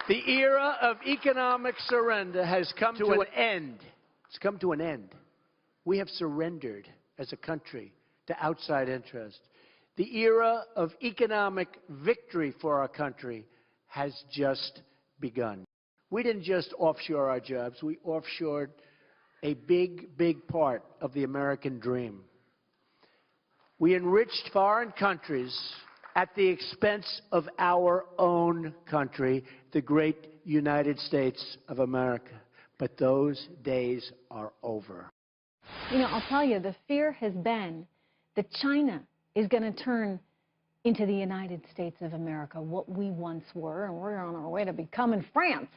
The era of economic surrender has come to an end. It's come to an end. We have surrendered as a country to outside interest. The era of economic victory for our country has just begun. We didn't just offshore our jobs. We offshored a big, big part of the American dream. We enriched foreign countries at the expense of our own country, the great United States of America. But those days are over. You know, I'll tell you, the fear has been that China is going to turn into the United States of America, what we once were, and we're on our way to becoming France.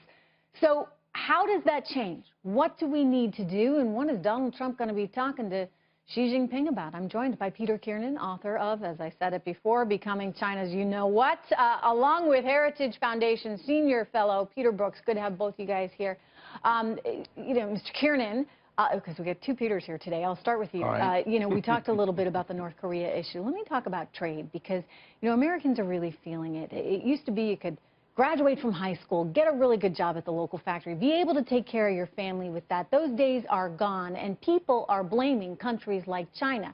So how does that change? What do we need to do, and what is Donald Trump going to be talking to Xi Jinping about? I'm joined by Peter Kiernan, author of, as I said it before, Becoming China's You-Know-What, along with Heritage Foundation Senior Fellow Peter Brookes. Good to have both you guys here. You know, Mr. Kiernan, because we got two Peters here today. I'll start with you. Right. You know, we talked a little bit about the North Korea issue. Let me talk about trade, because, you know, Americans are really feeling it. It used to be you could graduate from high school, get a really good job at the local factory, be able to take care of your family with that. Those days are gone, and people are blaming countries like China.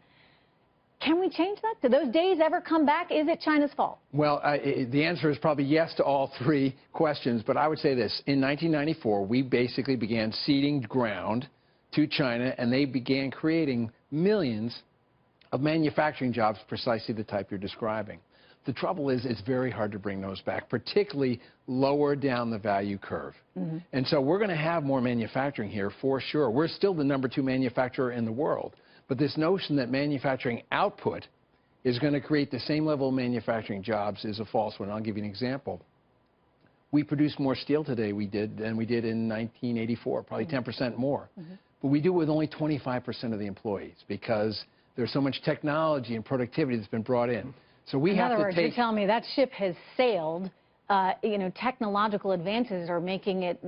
Can we change that? Do those days ever come back? Is it China's fault? Well, the answer is probably yes to all three questions, but I would say this. In 1994, we basically began ceding ground to China, and they began creating millions of manufacturing jobs, precisely the type you're describing. The trouble is it's very hard to bring those back, particularly lower down the value curve. Mm-hmm. And so we're going to have more manufacturing here for sure. We're still the #2 manufacturer in the world. But this notion that manufacturing output is going to create the same level of manufacturing jobs is a false one. I'll give you an example. We produce more steel today than we did in 1984, probably 10% more. Mm-hmm. But we do it with only 25% of the employees because there's so much technology and productivity that's been brought in. So we have to take... In other words, you're telling me that ship has sailed. You know, technological advances are making it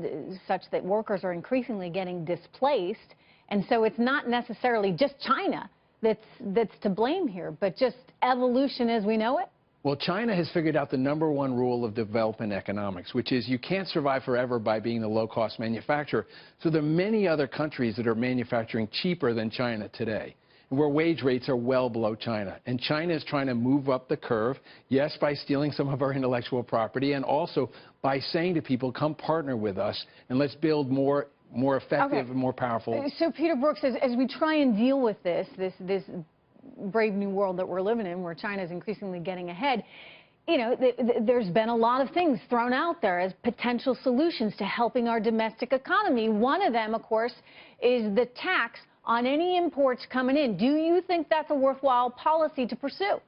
such that workers are increasingly getting displaced. And so it's not necessarily just China that's to blame here, but just evolution as we know it? Well, China has figured out the #1 rule of development economics, which is you can't survive forever by being the low-cost manufacturer. So there are many other countries that are manufacturing cheaper than China today, where wage rates are well below China. And China is trying to move up the curve, yes, by stealing some of our intellectual property, and also by saying to people, come partner with us, and let's build more effective and more powerful. So, Peter Brookes, as we try and deal with this brave new world that we're living in, where China is increasingly getting ahead, you know, there's been a lot of things thrown out there as potential solutions to helping our domestic economy. One of them, of course, is the tax on any imports coming in. Do you think that's a worthwhile policy to pursue?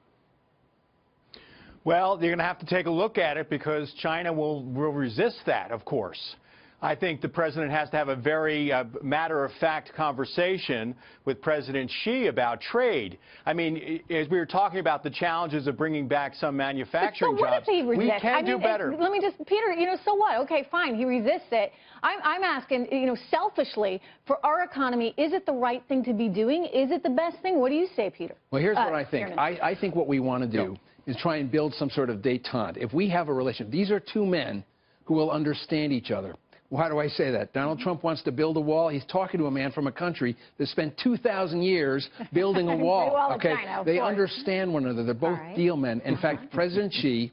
Well, you're going to have to take a look at it because China will resist that, of course. I think the president has to have a very matter-of-fact conversation with President Xi about trade. I mean, as we were talking about the challenges of bringing back some manufacturing jobs, we can do better. Let me just, Peter, you know, so what? Okay, fine, he resists it. I'm asking, you know, selfishly, for our economy, is it the right thing to be doing? Is it the best thing? What do you say, Peter? Well, here's what I think. I think what we want to do is try and build some sort of détente. If we have a relationship, these are two men who will understand each other. Why do I say that? Donald Trump wants to build a wall. He's talking to a man from a country that spent 2,000 years building a wall. Okay, China, they understand one another. They're both deal men. In fact, President Xi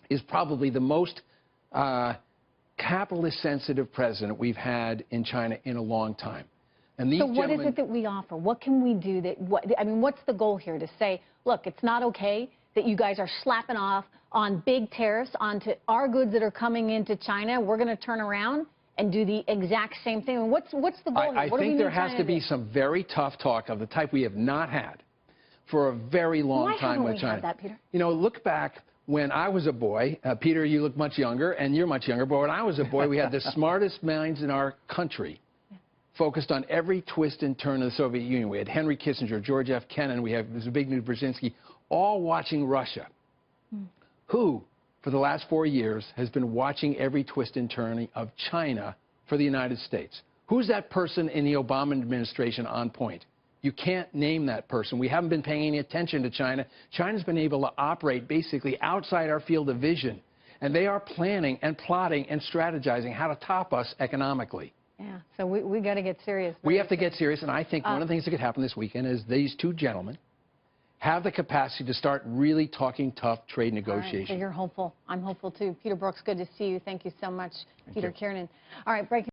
is probably the most capitalist-sensitive president we've had in China in a long time. And these so what is it that we offer? What can we do I mean, what's the goal here? To say, look, it's not okay that you guys are slapping off on big tariffs onto our goods that are coming into China. We're going to turn around and do the exact same thing. What's the goal? I think there has to be some very tough talk of the type we have not had for a very long time with China. Why haven't we had that, Peter? You know, look back when I was a boy. Peter, you look much younger, and you're much younger. But when I was a boy, we had the smartest minds in our country focused on every twist and turn of the Soviet Union. We had Henry Kissinger, George F. Kennan, we have Zbigniew Brzezinski, all watching Russia, who, for the last 4 years, has been watching every twist and turn of China for the United States. Who's that person in the Obama administration on point? You can't name that person. We haven't been paying any attention to China. China's been able to operate basically outside our field of vision. And they are planning and plotting and strategizing how to top us economically. Yeah, so we got to get serious. We have to get serious, and I think one of the things that could happen this weekend is these two gentlemen have the capacity to start really talking tough trade negotiations. All right, so you're hopeful. I'm hopeful too. Peter Brookes, good to see you. Thank you so much, Peter Kiernan. All right, breaking.